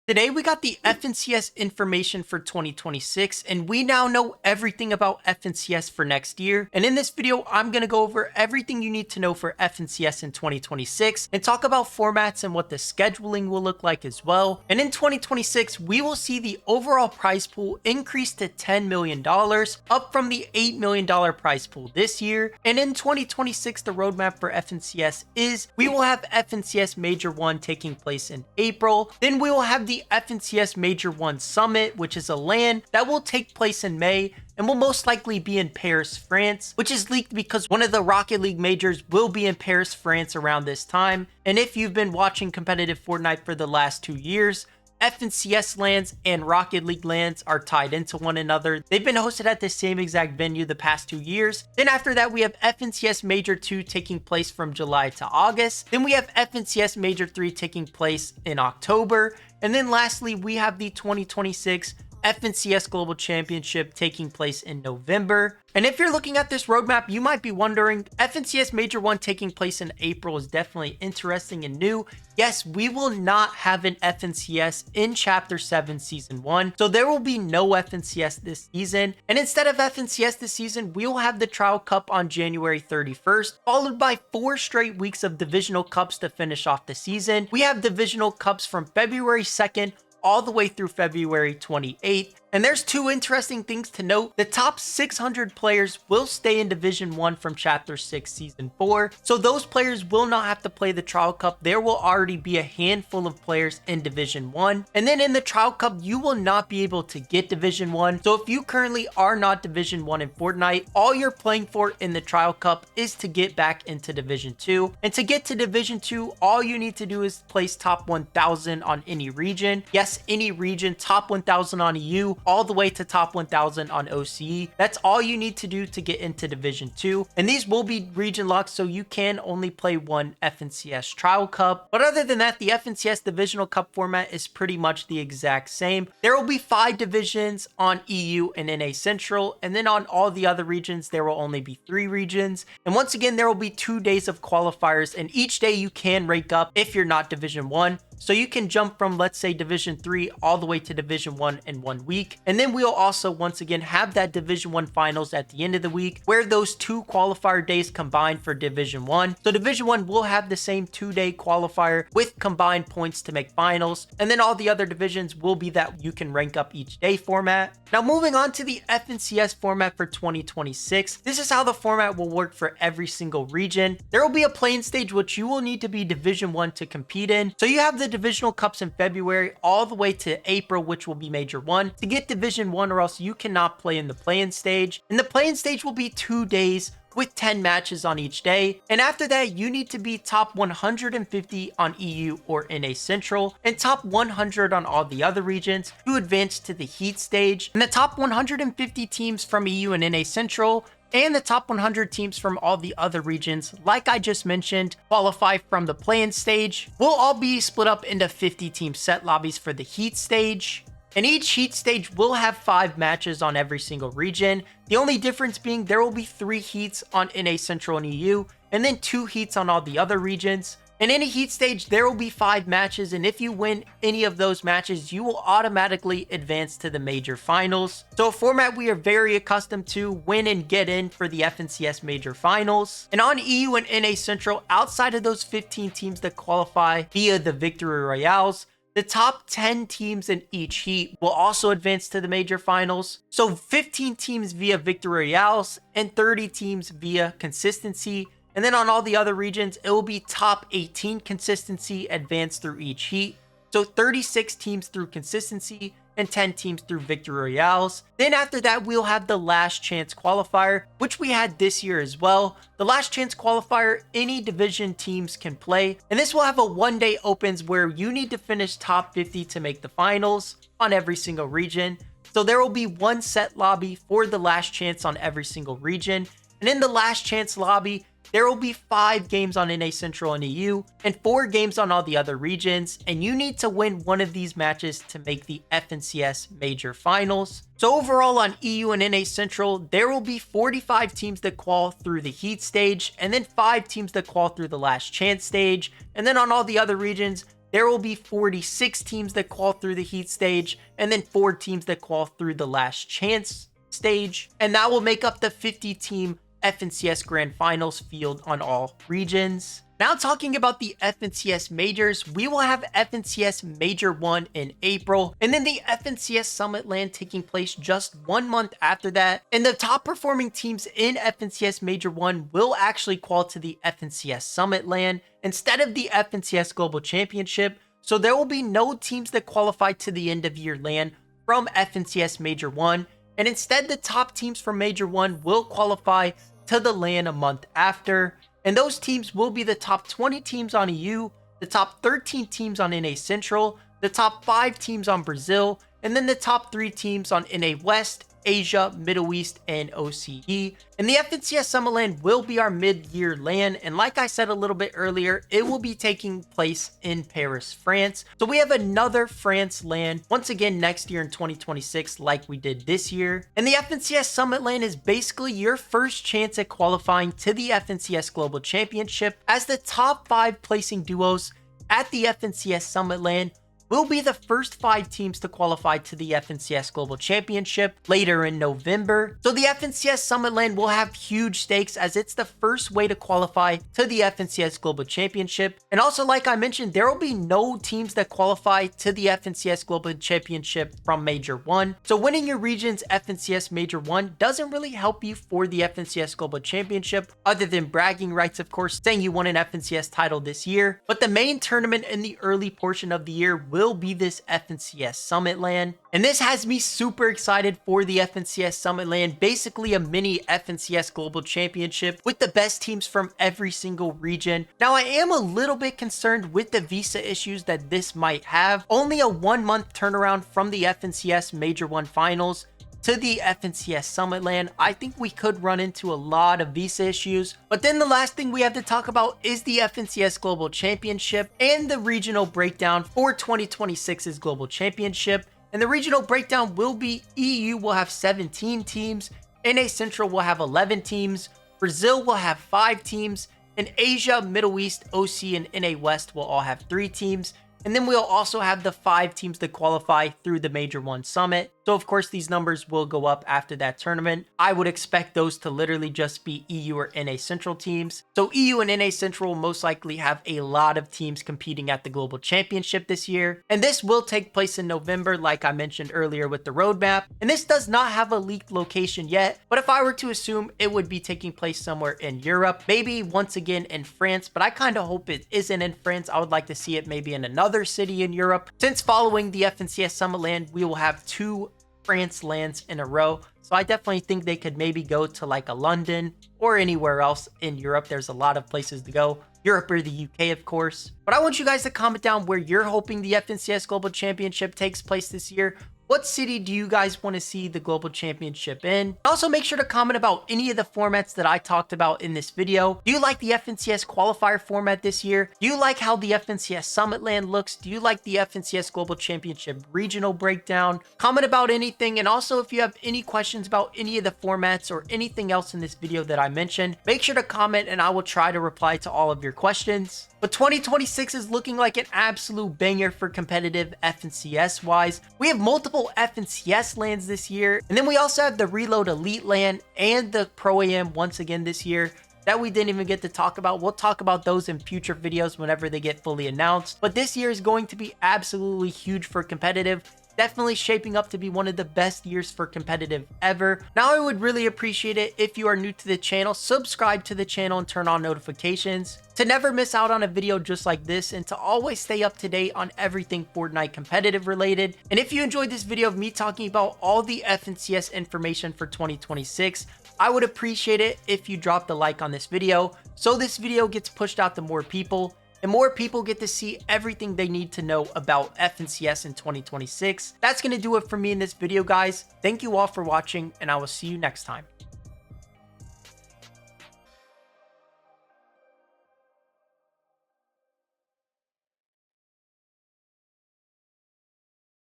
Today we got the FNCS information for 2026 and we now know everything about FNCS for next year. And in this video, I'm going to go over everything you need to know for FNCS in 2026 and talk about formats and what the scheduling will look like as well. And in 2026, we will see the overall prize pool increase to $10 million, up from the $8 million prize pool this year. And in 2026, the roadmap for FNCS is we will have FNCS Major 1 taking place in April. Then we will have the FNCS Major 1 Summit, which is a LAN that will take place in May and will most likely be in Paris, France, which is leaked because one of the Rocket League majors will be in Paris, France around this time. And if you've been watching competitive Fortnite for the last 2 years, FNCS LANs and Rocket League LANs are tied into one another. They've been hosted at the same exact venue the past 2 years. Then after that, we have FNCS Major 2 taking place from July to August. Then we have FNCS Major 3 taking place in October. And then lastly, we have the 2026 FNCS Global Championship taking place in November. And if you're looking at this roadmap, you might be wondering, FNCS Major 1 taking place in April is definitely interesting and new. Yes, we will not have an FNCS in Chapter 7 Season 1, so there will be no FNCS this season. And instead of FNCS this season, we will have the Trial Cup on January 31st, followed by 4 straight weeks of Divisional Cups to finish off the season. We have Divisional Cups from February 2nd all the way through February 28th. And there's 2 interesting things to note. The top 600 players will stay in Division 1 from Chapter 6 Season 4. So those players will not have to play the Trial Cup. There will already be a handful of players in Division 1. And then in the Trial Cup, you will not be able to get Division 1. So if you currently are not Division 1 in Fortnite, all you're playing for in the Trial Cup is to get back into Division 2. And to get to Division 2, all you need to do is place top 1,000 on any region. Yes, any region, top 1,000 on EU, all the way to top 1,000 on OCE. That's all you need to do to get into Division 2. And these will be region locked, so you can only play one FNCS Trial Cup. But other than that, the FNCS Divisional Cup format is pretty much the exact same. There will be 5 divisions on EU and NA Central, and then on all the other regions, there will only be 3 regions. And once again, there will be 2 days of qualifiers, and each day you can rank up if you're not Division 1. So you can jump from, let's say, Division 3 all the way to Division 1 in 1 week. And then we'll also, once again, have that Division 1 finals at the end of the week, where those 2 qualifier days combine for Division 1. So Division 1 will have the same 2-day qualifier with combined points to make finals. And then all the other divisions will be that you can rank up each day format. Now moving on to the FNCS format for 2026. This is how the format will work for every single region. There will be a playing stage which you will need to be Division 1 to compete in. So you have the Divisional Cups in February all the way to April, which will be Major 1 to get Division 1, or else you cannot play in the play-in stage. And the play-in stage will be 2 days with 10 matches on each day. And after that, you need to be top 150 on EU or NA Central and top 100 on all the other regions to advance to the heat stage. And the top 150 teams from EU and NA Central and the top 100 teams from all the other regions, like I just mentioned, qualify from the play-in stage. We'll all be split up into 50 team set lobbies for the heat stage. And each heat stage will have 5 matches on every single region. The only difference being there will be 3 heats on NA Central and EU, and then 2 heats on all the other regions. In any heat stage, there will be 5 matches, and if you win any of those matches, you will automatically advance to the major finals. So a format we are very accustomed to, win and get in for the FNCS major finals. And on EU and NA Central, outside of those 15 teams that qualify via the Victory Royales, the top 10 teams in each heat will also advance to the major finals. So 15 teams via Victory Royales and 30 teams via consistency. And then on all the other regions, it will be top 18 consistency advance through each heat. So 36 teams through consistency and 10 teams through Victory Royales. Then after that, we'll have the last chance qualifier, which we had this year as well. The last chance qualifier, any division teams can play. And this will have a 1-day opens where you need to finish top 50 to make the finals on every single region. So there will be 1 set lobby for the last chance on every single region. And in the last chance lobby, there will be 5 games on NA Central and EU and 4 games on all the other regions, and you need to win one of these matches to make the FNCS Major Finals. So overall on EU and NA Central, there will be 45 teams that qual through the heat stage, and then 5 teams that qual through the last chance stage. And then on all the other regions, there will be 46 teams that qual through the heat stage, and then 4 teams that qual through the last chance stage. And that will make up the 50-team FNCS Grand Finals field on all regions. Now talking about the FNCS Majors, we will have FNCS Major 1 in April, and then the FNCS Summit LAN taking place just 1 month after that. And the top performing teams in FNCS Major 1 will actually qual to the FNCS Summit LAN instead of the FNCS Global Championship. So there will be no teams that qualify to the end of year LAN from FNCS Major 1. And instead, the top teams from Major 1 will qualify to the LAN a month after. And those teams will be the top 20 teams on EU, the top 13 teams on NA Central, the top 5 teams on Brazil, and then the top 3 teams on NA West, Asia, Middle East, and OCE. And the FNCS Summit LAN will be our mid-year LAN, and like I said a little bit earlier, it will be taking place in Paris, France. So we have another France LAN once again next year in 2026 like we did this year. And the FNCS Summit LAN is basically your first chance at qualifying to the FNCS Global Championship, as the top 5 placing duos at the FNCS Summit LAN will be the first 5 teams to qualify to the FNCS Global Championship later in November. So the FNCS Summit LAN will have huge stakes, as it's the first way to qualify to the FNCS Global Championship. And also, like I mentioned, there will be no teams that qualify to the FNCS Global Championship from Major 1. So winning your region's FNCS Major 1 doesn't really help you for the FNCS Global Championship, other than bragging rights, of course, saying you won an FNCS title this year. But the main tournament in the early portion of the year will be this FNCS Summit LAN. And this has me super excited for the FNCS Summit LAN, basically a mini FNCS Global Championship with the best teams from every single region. Now, I am a little bit concerned with the visa issues that this might have. Only a 1-month turnaround from the FNCS Major 1 Finals to the FNCS Summit LAN. I think we could run into a lot of visa issues. But then the last thing we have to talk about is the FNCS Global Championship and the regional breakdown for 2026's Global Championship. And the regional breakdown will be: EU will have 17 teams, NA Central will have 11 teams, Brazil will have 5 teams, and Asia, Middle East, OC, and NA West will all have 3 teams. And then we'll also have the 5 teams that qualify through the Major 1 Summit. So of course, these numbers will go up after that tournament. I would expect those to literally just be EU or NA Central teams. So EU and NA Central will most likely have a lot of teams competing at the Global Championship this year. And this will take place in November, like I mentioned earlier with the roadmap. And this does not have a leaked location yet, but if I were to assume, it would be taking place somewhere in Europe, maybe once again in France, but I kind of hope it isn't in France. I would like to see it maybe in another city in Europe. Since following the FNCS Summit LAN, we will have 2 France LANs in a row. So I definitely think they could maybe go to like a London or anywhere else in Europe. There's a lot of places to go. Europe or the UK, of course. But I want you guys to comment down where you're hoping the FNCS Global Championship takes place this year. What city do you guys want to see the Global Championship in? Also, make sure to comment about any of the formats that I talked about in this video. Do you like the FNCS qualifier format this year? Do you like how the FNCS Summit LAN looks? Do you like the FNCS Global Championship regional breakdown? Comment about anything. And also, if you have any questions about any of the formats or anything else in this video that I mentioned, make sure to comment and I will try to reply to all of your questions. But 2026 is looking like an absolute banger for competitive FNCS wise. We have multiple FNCS LANs this year, and then we also have the Reload Elite LAN and the Pro AM once again this year that we didn't even get to talk about. We'll talk about those in future videos whenever they get fully announced. But this year is going to be absolutely huge for competitive. Definitely shaping up to be one of the best years for competitive ever. Now, I would really appreciate it if you are new to the channel, subscribe to the channel and turn on notifications to never miss out on a video just like this, and to always stay up to date on everything Fortnite competitive related. And if you enjoyed this video of me talking about all the FNCS information for 2026, I would appreciate it if you dropped a like on this video so this video gets pushed out to more people. And more people get to see everything they need to know about FNCS in 2026. That's going to do it for me in this video, guys. Thank you all for watching, and I will see you next time.